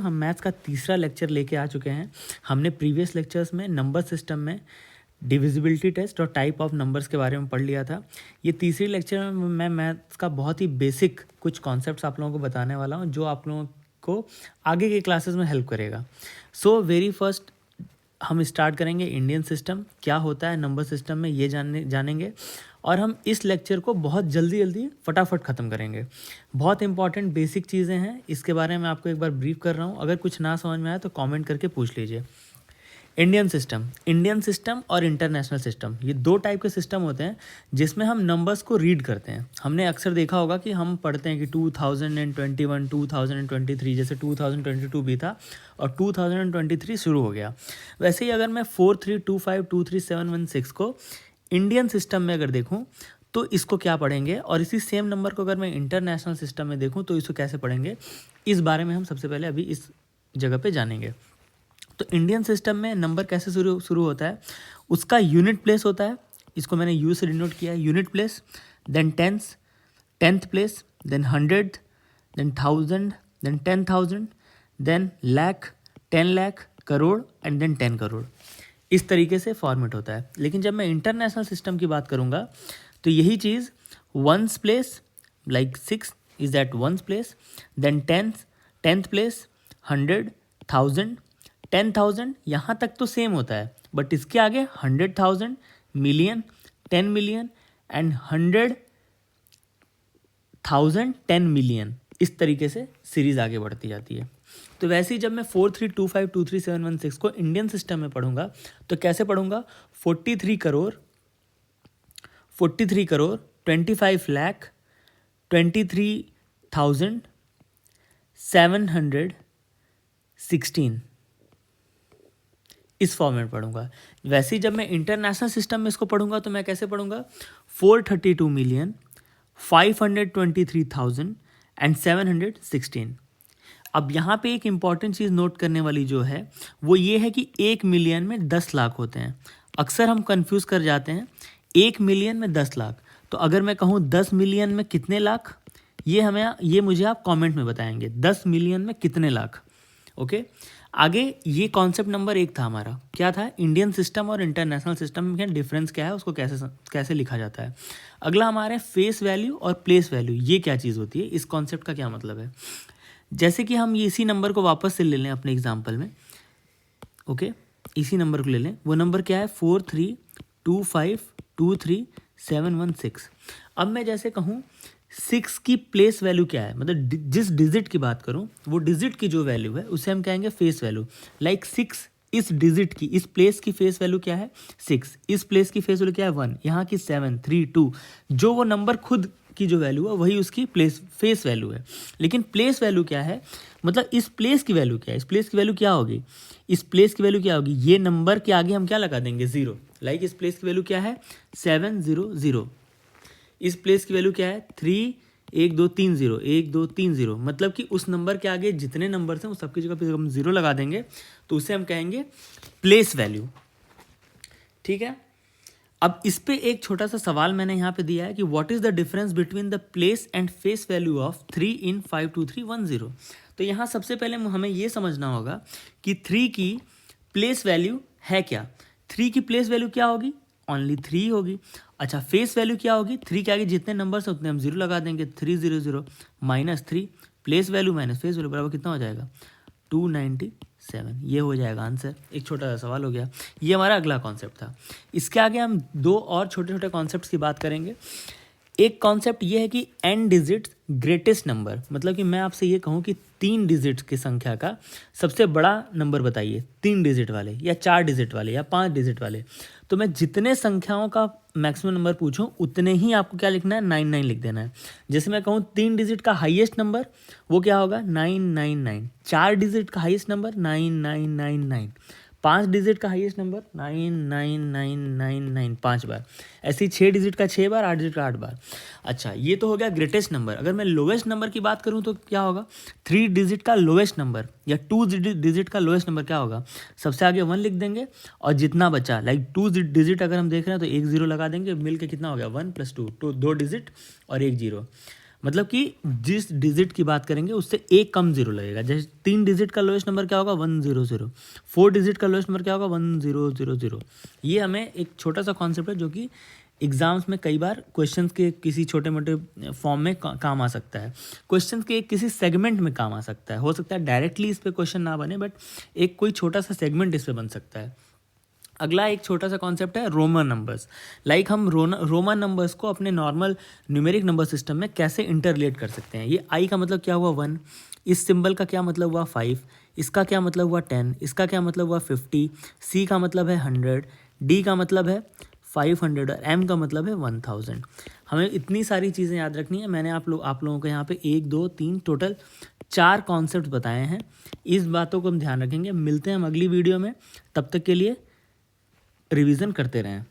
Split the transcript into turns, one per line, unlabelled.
हम मैथ्स का तीसरा लेक्चर लेके आ चुके हैं। हमने प्रीवियस लेक्चर्स में नंबर सिस्टम में डिविजिबिलिटी टेस्ट और टाइप ऑफ नंबर्स के बारे में पढ़ लिया था। ये तीसरी लेक्चर में मैं मैथ्स का बहुत ही बेसिक कुछ कॉन्सेप्ट्स आप लोगों को बताने वाला हूँ जो आप लोगों को आगे के क्लासेस में हेल्प करेगा। सो वेरी फर्स्ट हम स्टार्ट करेंगे इंडियन सिस्टम क्या होता है नंबर सिस्टम में, ये जानेंगे और हम इस लेक्चर को बहुत जल्दी फटाफट ख़त्म करेंगे। बहुत इंपॉर्टेंट बेसिक चीज़ें हैं, इसके बारे में आपको एक बार ब्रीफ कर रहा हूँ। अगर कुछ ना समझ में आए तो कमेंट करके पूछ लीजिए। इंडियन सिस्टम और इंटरनेशनल सिस्टम, ये दो टाइप के सिस्टम होते हैं जिसमें हम नंबर्स को रीड करते हैं। हमने अक्सर देखा होगा कि हम पढ़ते हैं कि 2021, 2023, जैसे 2022 भी था और 2023 शुरू हो गया। वैसे ही अगर मैं 4325237116 को इंडियन सिस्टम में अगर देखूं तो इसको क्या पढ़ेंगे, और इसी सेम नंबर को अगर मैं इंटरनेशनल सिस्टम में देखूं तो इसको कैसे पढ़ेंगे, इस बारे में हम सबसे पहले अभी इस जगह पे जानेंगे। तो इंडियन सिस्टम में नंबर कैसे शुरू होता है, उसका यूनिट प्लेस होता है, इसको मैंने यू से डिनोट किया है, unit place, then tenth place, then 100, then 1000, then 10,000, then lakh, 10 lakh, crore and then 10 crore. इस तरीके से फॉर्मेट होता है। लेकिन जब मैं इंटरनेशनल सिस्टम की बात करूँगा तो यही चीज़ ones place, like 6 is that ones place, then tenth place, 100, 1000, 10,000, यहाँ तक तो सेम होता है, बट इसके आगे 100,000, मिलियन, 10 मिलियन एंड 100,000, 10 मिलियन, इस तरीके से सीरीज़ आगे बढ़ती जाती है। तो वैसे ही जब मैं 4325237116 को इंडियन सिस्टम में पढ़ूंगा तो कैसे पढ़ूंगा, 43 करोड़ 25 लाख 23,716, इस फॉर्म में पढ़ूंगा। वैसे ही जब मैं इंटरनेशनल सिस्टम में इसको पढ़ूंगा तो मैं कैसे पढ़ूंगा, 432,523,716। अब यहाँ पे एक इम्पॉर्टेंट चीज़ नोट करने वाली जो है वो ये है कि 1 मिलियन में 10 लाख होते हैं। अक्सर हम कंफ्यूज कर जाते हैं, 1 मिलियन में 10 लाख, तो अगर मैं कहूँ 10 मिलियन में कितने लाख, ये मुझे आप कमेंट में बताएंगे 10 मिलियन में कितने लाख। ओके, आगे ये कॉन्सेप्ट नंबर 1 था हमारा, क्या था, इंडियन सिस्टम और इंटरनेशनल सिस्टम में डिफरेंस क्या है, उसको कैसे लिखा जाता है। अगला हमारा फेस वैल्यू और प्लेस वैल्यू, ये क्या चीज़ होती है, इस कॉन्सेप्ट का क्या मतलब है। जैसे कि हम इसी नंबर को वापस से ले लें अपने एग्जाम्पल में, ओके, इसी नंबर को ले लें, वो नंबर क्या है 4325237116। अब मैं जैसे कहूँ 6 की प्लेस वैल्यू क्या है, मतलब जिस डिजिट की बात करूँ वो डिजिट की जो वैल्यू है उसे हम कहेंगे फेस वैल्यू। लाइक 6 इस डिजिट की, इस प्लेस की फेस वैल्यू क्या है 6, इस प्लेस की फेस वैल्यू क्या है 1, यहाँ की 7, 3, 2, जो वो नंबर खुद की जो वैल्यू है वही उसकी फेस वैल्यू है। लेकिन प्लेस वैल्यू क्या है, मतलब इस प्लेस की वैल्यू क्या है, इस प्लेस की वैल्यू क्या होगी, इस प्लेस की वैल्यू क्या होगी, ये नंबर के आगे हम क्या लगा देंगे 0। लाइक इस प्लेस की वैल्यू क्या है 700, इस प्लेस की वैल्यू क्या है 3, 1 2 3 0, 1 2 3 0, मतलब कि उस नंबर के आगे जितने नंबर्स हैं उस सबकी जगह पे हम 0 लगा देंगे तो उसे हम कहेंगे प्लेस वैल्यू। ठीक है, अब इस पे एक छोटा सा सवाल मैंने यहाँ पे दिया है कि what is the difference between the place and face value of 3 इन 52310। तो यहाँ सबसे पहले हमें ये समझना होगा कि 3 की प्लेस वैल्यू है क्या, 3 की प्लेस वैल्यू क्या होगी, ओनली 3 होगी। अच्छा, फेस वैल्यू क्या होगी, 3 के आगे जितने नंबर्स हैं उतने हम 0 लगा देंगे, 300 minus 3, place value minus face value बराबर कितना हो जाएगा 297। ये हो जाएगा आंसर। एक छोटा सा सवाल हो गया, ये हमारा अगला कॉन्सेप्ट था। इसके आगे हम 2 और छोटे छोटे कॉन्सेप्ट्स की बात करेंगे। एक कॉन्सेप्ट ये है कि n डिजिट्स ग्रेटेस्ट नंबर, मतलब कि मैं आपसे ये कहूँ कि 3 डिजिट्स की संख्या का सबसे बड़ा नंबर बताइए, 3 डिजिट वाले या 4 डिजिट वाले या 5 डिजिट वाले। तो मैं जितने संख्याओं का मैक्सिमम नंबर पूछूं उतने ही आपको क्या लिखना है 99 लिख देना है। जैसे मैं कहूँ 3 डिजिट का हाईएस्ट नंबर वो क्या होगा 999, 4 डिजिट का हाईएस्ट नंबर 9999, 5 डिजिट का हाईएस्ट नंबर 99999 5 बार, ऐसे ही 6 डिजिट का 6 बार, 8 डिजिट का 8 बार। अच्छा, ये तो हो गया ग्रेटेस्ट नंबर। अगर मैं लोवेस्ट नंबर की बात करूं तो क्या होगा, 3 डिजिट का लोवेस्ट नंबर या 2 डिजिट का लोवेस्ट नंबर क्या होगा, सबसे आगे 1 लिख देंगे और जितना बचा, लाइक 2 डिजिट अगर हम देख रहे हैं तो 1 0 लगा देंगे, मिल के कितना हो गया 1 + 2, 2 डिजिट और 1 0। मतलब कि जिस डिजिट की बात करेंगे उससे एक कम जीरो लगेगा। जैसे 3 डिजिट का लोएस्ट नंबर क्या होगा 100, 4 डिजिट का लोएस्ट नंबर क्या होगा 1000। ये हमें एक छोटा सा कॉन्सेप्ट है जो कि एग्जाम्स में कई बार क्वेश्चंस के किसी छोटे मोटे फॉर्म में काम आ सकता है, क्वेश्चंस के किसी सेगमेंट में काम आ सकता है। हो सकता है डायरेक्टली इस पे क्वेश्चन ना बने, बट एक कोई छोटा सा सेगमेंट इस पे बन सकता है। अगला एक छोटा सा कॉन्सेप्ट है रोमन नंबर्स। लाइक हम रोमन नंबर्स को अपने नॉर्मल न्यूमेरिक नंबर सिस्टम में कैसे इंटरलेट कर सकते हैं। ये आई का मतलब क्या हुआ 1, इस सिंबल का क्या मतलब हुआ 5, इसका क्या मतलब हुआ 10, इसका क्या मतलब हुआ 50, सी का मतलब है 100, डी का मतलब है 500 और एम का मतलब है 1000। हमें इतनी सारी चीज़ें याद रखनी है। मैंने आप लोगों को यहाँ पे 1 2 3 टोटल 4 कॉन्सेप्ट बताए हैं। इस बातों को हम ध्यान रखेंगे। मिलते हैं हम अगली वीडियो में, तब तक के लिए रिवीजन करते रहें।